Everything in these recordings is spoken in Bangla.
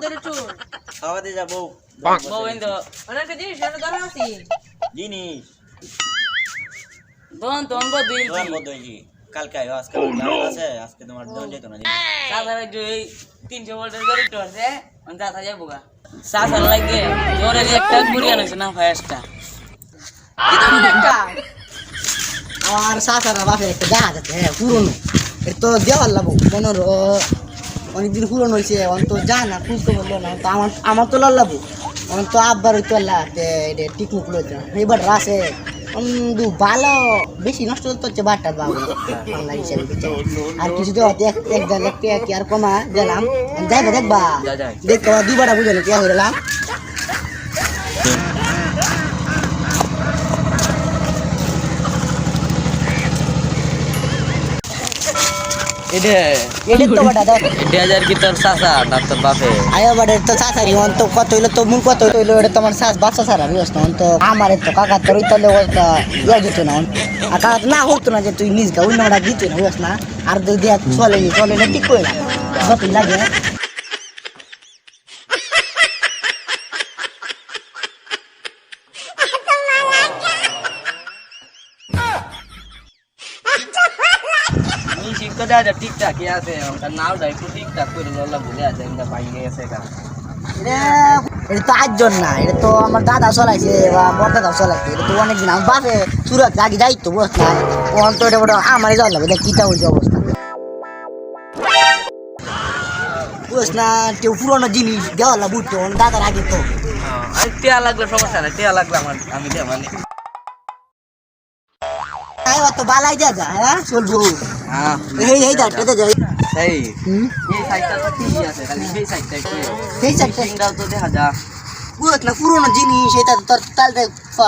ধরে চুল খাওয়াতে যাবো গোবিন্দ অনেকটা জিনিস এনে ধরা আছি জিনিস দোন তোন বদুই তোমার বদুই কালকে আইও আজকে আমার ঝামেলা আছে আজকে তোমার দোন যেত না জিনিস সাধারণ যে 300 ভোল্টের গাড়ি টরছে অন দাতা যাবো গা সাসার লাগে জোরে একটা পুরিয়া নইছে না ফায়ারটা একটা আর সাসারা বাপের একটা দেখা যাচ্ছে হ্যাঁ পুরনো এর তো দেওয়ার লাগবো মনের অনেকদিন পুরনো হয়েছে অন্ত যায় না খুঁজতে বললো না তো আমার তো লাগবো অন্ত আব্বার হইতো এটা টিকমুক লইতে এইবার রাসে ভালো বেশি নষ্ট হচ্ছে বারটার বাবু বাংলা হিসাবে আর কিছু তো এক জায়গা কি আর কমা গেলাম যাইবা দেখবা দেখতে দুবারটা বুঝে কে হয়ে গেলাম এটা তো বড় দাও 1000 কি তোর সাসা না তোর বাপে আয়া বড় তো সাসারি অন্ত কত হইলো তো মূল কত হইলো এটা তোমার সাস বাচ্চা সারা বিয়স না অন্ত আমারে তো কাকা তোর ইতালে ওটা ইয়া দিত না আর কাকা না হতো না যে তুই নিজ গা ওই নামটা দিত না বিয়স না আর দিয়া চলে না ঠিক কই না যত লাগে শিক্ষা যা ঠিকঠাক আছে ওটা নাও দাই একটু ঠিকঠাক করে লল্লা ভুলে আছে এটা বাইরে আছে কা এটা তো আজজন না এটা তো আমার দাদা চলাইছে বা বড়দাদা চলাইছে এটা তো অনেকদিন আমার বাপে সুরত আগে যাইতো বুঝ না ওখান তো এটা বড় আমারই যাওয়া লাগবে কিটা হয়েছে অবস্থা বুঝ না কেউ পুরোনো জিনিস দেওয়া লাগবে বুঝতো দাদার আগে তো আর টিয়া লাগলে সমস্যা নাই টিয়া লাগলে আমি দেব মানে তো বালাই দেয়া যায় হ্যাঁ চলবো হ্যাঁ এই দাঁড়াতে যাই এই সাইডটা তো ঠিক আছে খালি এই সাইডটা একটু এই সাইডটা সিংটাও তো দেখা যা বুঝ না পুরোনো জিনিস এটা তো তোর তালতে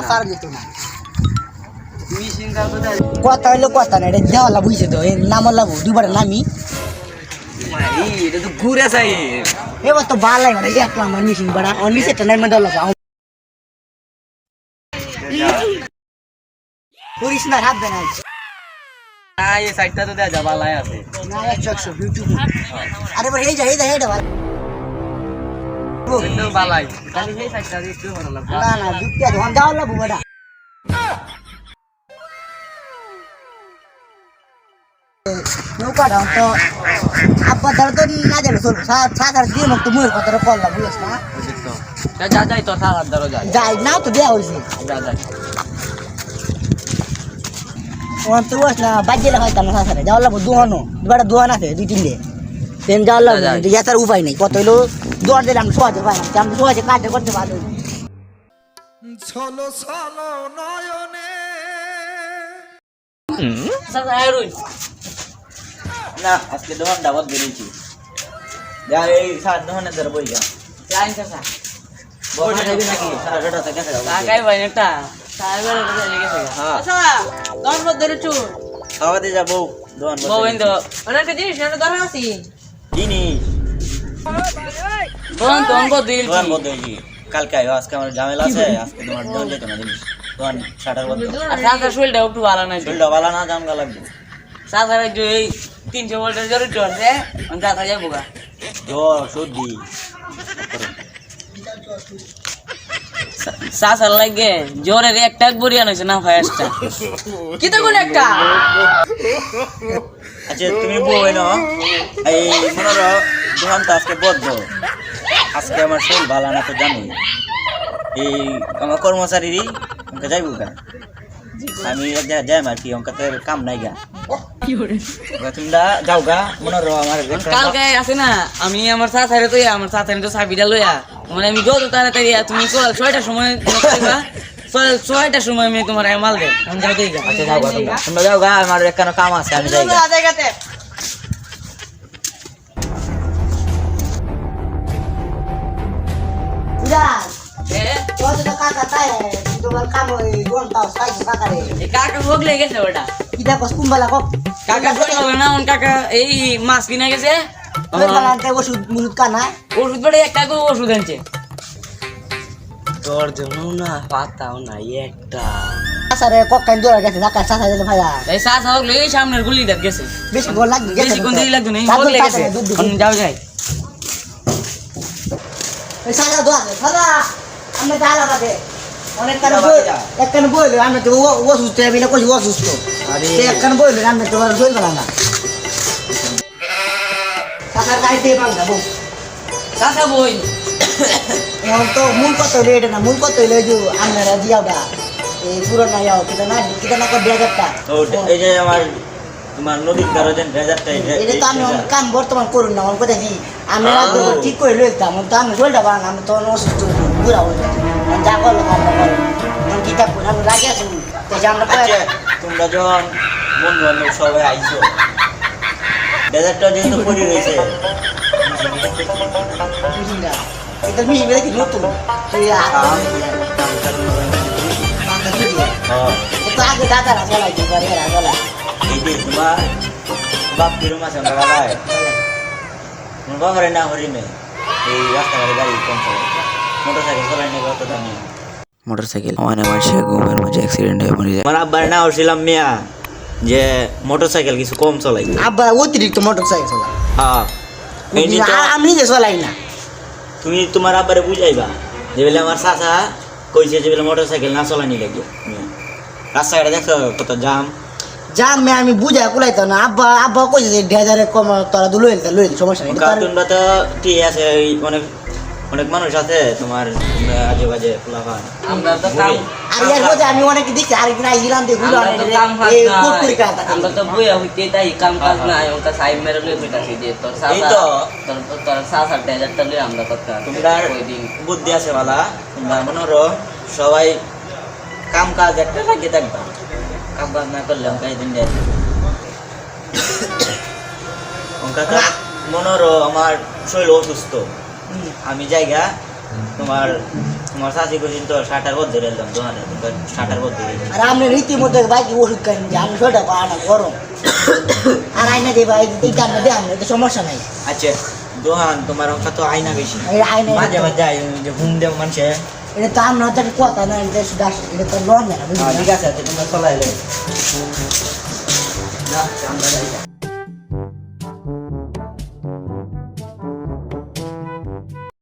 ফার দিত না তুমি সিংটাও তো কথা হইলো কথা না এটা দেওয়া লাগবে বুঝছে তো এই নাম লাগবো দুবার নামি এই এটা তো ঘুরে যাই এবার তো বালাই মানে দেখলাম আমার মিশিং বাড়া আর নিচেটা নাই মধ্যে লাগবো পুলিশ না হাত দেনা না এই সাইডটা তো দেখা যা ভালাই আছে না 100 বিউটিফুল আরে বড় এই যা ভাই কিন্তু ভালাই খালি এই সাইডটা একটু ভালো লাগবে না দুটিয়া ধন দাও লাগবো বড়া নৌকা দাও তো আব্বা ধর তো না যাবে চল সাধার দিয়ে মুক্ত মুয়ের কথা করলাম বুঝছ না যা যাই তো সাহার ধরো যা যাই না তো দেয়া হইছে যা ওখান তো বস না বাজে লাগাইতাম না সাথে যাওয়ার লাগবো দুহানো দুবারটা দুহান আছে 2-3 ডে সেন যাওয়ার লাগবো ইয়াতার উপায় নেই কত হইলো দৌড় দিলাম সহজে পাই না আমি সহজে কাজে করতে পারবো ছলো ছলো নয়নে না আজকে দোকান দাবাত বেরিয়েছি যা এই সাত দোকানে ধরে বই যা যাই চাচা বড় যাবি নাকি সারা জোড়া থেকে যাবো কাকাই ভাই একটা সাইবার বলে গেছে হ্যাঁ আচ্ছা দন ধরে চুল খাওয়াতে যাবো দোকান গোবিন্দ অনেকটা জিনিস এনে ধরা আছি জিনিস দোন তোন বদুই দোকান বদুই কালকে আইও আজকে আমার ঝামেলা আছে আজকে তোমার দোকান যেত না জিনিস দোকান শাটার বন্ধ আর সাদা শরীরটা একটু ভালো নাই শরীরটা ভালো না জামগা লাগবে সাধারণ যে 300 ভোল্টের গাড়ি টরছে অন দাতা যাবো গা জ্বর সর্দি সাসার লাগে জোরে একটা বুড়িয়া নইছে না ফায়ারটা কি তো কোন একটা আচ্ছা তুমি বই না এই মনোর দোকান তো আজকে বদ্ধ আজকে আমার শরীর ভালো না তো জানি এই আমার কর্মচারীরই আমাকে যাইব গা আমি যাই আর কি অঙ্কাতে কাম নাই গা তুমি যাও গা মনোর আমার কালকে আছে না আমি আমার সাথে তো চাবিটা লইয়া মানে আমি যত তাড়াতাড়ি তুমি 6টার সময় ছয়টার সময় আমি তোমার মাল দেব আমি যাও দেই গা আচ্ছা যাও গা তোমরা যাও গা আমার একখানা কাম আছে আমি যাই গা জায়গাতে কাকা তাই তোমার কাম দোন তাও সাইজ কাকা রে এই কাকা ভোগলে গেছে ওটা কিটা কস কুম্বালা কক কাকা বললো না ওন কাকা এই মাছ কিনে গেছে কুম্বালাতে ওষুধ মুলুদ কানা ওষুধ বেড়ে একটা ওষুধ আনছে তোর জন্য না পাতাও না একটা সারে কক্কাইন দৌড়া গেছে ঢাকা সাথে যেতে ভাইয়া এই সাস হোক লই সামনের গুলিটা গেছে বেশি গোল লাগবে বেশি কোন দিই লাগবে না যাও হোক লেগেছে যাও যাই ওই সাদা দোয়া দে সাদা আমরা দাঁড়া বাদে অনেক কানে দাঁড়া বই বাদে যা। একখানে বইলে আমরা তো অসুস্থ আমি না কইছি অসুস্থ আরে। সে একখানে বইলে আমরা তো জল বানা না সাদা গাইতে পাঙ্গা বউ চাচা বই এখন তো মূল কথা হইলে এটা না মূল কথা হইলে যে আপনারা দিয়াওটা এই পুরোনো ইয়াও কিটা না করে 2000 ও এই যে আমার তোমার নদীর ধারে যে ভেজারটা এটা তো আমি কাম বর্তমান করুন না আমার কথা কি আমরা তো ঠিক করে লইতাম তো আমি জলটা বানা আমি তো অসুস্থ পুরা হয়ে যেত যা করলো আমরা করো আমি কিতাব করে আমি রাখি আছি তো যে আমরা আচ্ছা তোমরা যখন বন্ধু বান্ধব সবাই আইছো ভেজারটা যেহেতু পড়ে রয়েছে এটা মিশে গেলে কি নতুন তুই তো আগে দাদারা চলাইতে পারে এরা চলায় এই যে তোমার বাপ কিরম আছে আমরা বাবাই তোমার বাবারে না হরি নেই এই রাস্তাঘাটে গাড়ি কম চলে মোটরসাইকেল চলাই নেবে অত দামি মোটরসাইকেল অনেক মানুষের ঘুমের মাঝে অ্যাক্সিডেন্ট হয়ে মরে যায়। আমার আব্বারে না হচ্ছিলাম মিয়া যে মোটরসাইকেল কিছু কম চলাই আব্বা অতিরিক্ত মোটর সাইকেল চলা হ্যাঁ এই যে তো আমি নিজে চলাই না তুমি তোমার আব্বারে বুঝাইবা যে বেলে আমার চাচা কইছে যে বেলে মোটরসাইকেল না চলানি লাগে রাস্তাঘাটে দেখো কত জাম জান মে আমি বুঝা কুলাইতো না আব্বা আব্বা কইছে যে 2000 কম তোরা তো লইল সমস্যা নেই কার্টুনটা তো ঠিক আছে এই অনেক অনেক মানুষ আছে তোমার আজে বাজে পোলাপান আমরা তো কাম আর এর মধ্যে আমি অনেক দেখছি আরেকদিন আইছিলাম যে ঘুরে আমরা তো কাম কাজ এই নাই। কুরকুরি কাটা আমরা তো বইয়া হইতে তাই কাম কাজ নাই ওটা সাইড মেরে লই কইতাছি যে তোর এই চাচা তো। তোর চাচা ডেজার্টটা লই আমরা কথা তোমরা ওই দিন বুদ্ধি আছে বালা তোমরা মনে করো সবাই কাম কাজ একটা রাখি থাকবা কাম কাজ না করলে অঙ্কা দিন দেয় অঙ্কা মনে করো আমার শরীর অসুস্থ আমি জায়গা তোমার তোমার শাশি কদিন তো 60 বছর ধরে এলাম দোকানে তোমার 60 বছর ধরে আর আমরা রীতিমতো বাইক ওষুধ খাই যে আমি সেটা পাওয়া গরম আর আইনা দেবা এই কারণে দে আমরা তো সমস্যা নাই আচ্ছা দোহান তোমার অঙ্কা তো আয়না বেশি এই আইনা মাঝে মাঝে আই যে ঘুম দেব মানুষে এটা তো আমরা তো কথা না এটা দাস এটা তো লন না বুঝলি ঠিক আছে তোমরা চলাইলে না আমরা যাই